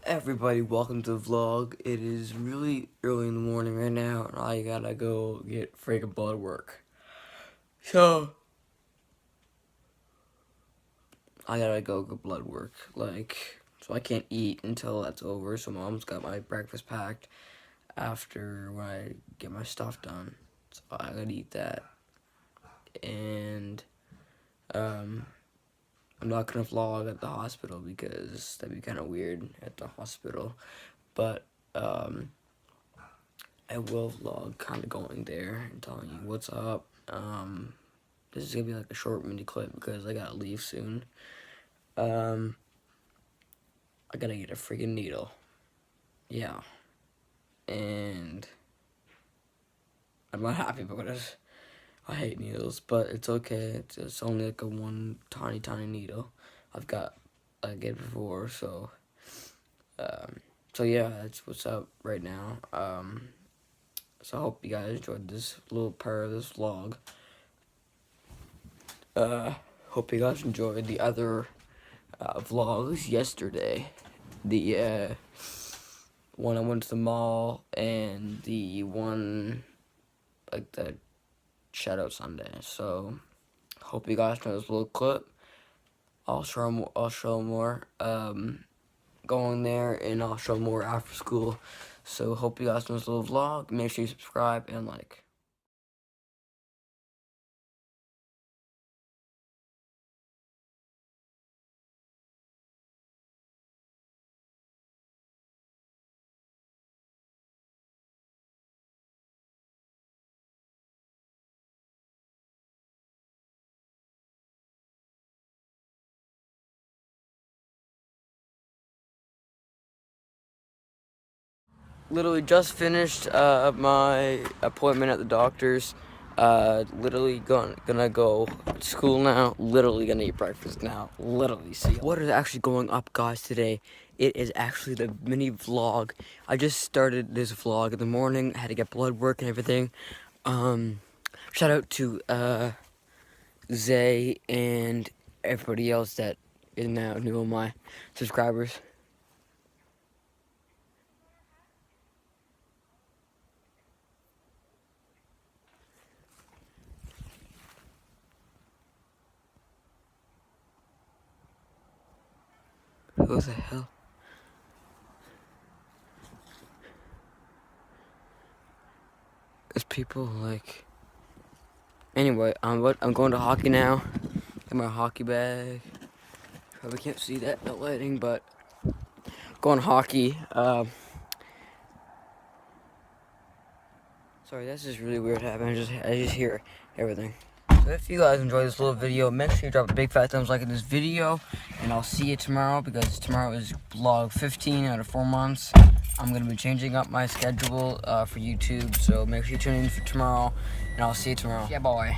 Everybody, welcome to the vlog. It is really early in the morning right now, and I gotta go get freaking blood work. So, I gotta go get blood work. So I can't eat until that's over. So mom's got my breakfast packed after when I get my stuff done. So I gotta eat that. And, I'm not gonna vlog at the hospital because that'd be kind of weird at the hospital. But, I will vlog kind of going there and telling you what's up. This is gonna be like a short mini clip because I gotta leave soon. I gotta get a freaking needle. Yeah. And I'm not happy about it. I hate needles, but it's okay. It's only like a one tiny needle. I get before, so yeah, that's what's up right now. So I hope you guys enjoyed this little part of this vlog. Hope you guys enjoyed the other vlogs yesterday. The one I went to the mall and the one like the Shadow Sunday. So hope you guys know this little clip. I'll show more going there, and I'll show more after school. So hope you guys know this little vlog. Make sure you subscribe and like. Literally just finished my appointment at the doctor's. Literally gonna go to school now. Literally gonna eat breakfast now. Literally, see what is actually going up, guys, today. It is actually the mini vlog. I just started this vlog in the morning. I had to get blood work and everything. Shout out to Zay and everybody else that is now new on my subscribers. Who the hell? There's people like. Anyway, I'm going to hockey now. Got my hockey bag. Probably can't see that in the lighting, but going hockey. Sorry, this is really weird happening. I just hear everything. So if you guys enjoyed this little video, make sure you drop a big fat thumbs like in this video, and I'll see you tomorrow because tomorrow is vlog 15 out of 4 months. I'm gonna be changing up my schedule for YouTube, so make sure you tune in for tomorrow, and I'll see you tomorrow. Yeah, boy.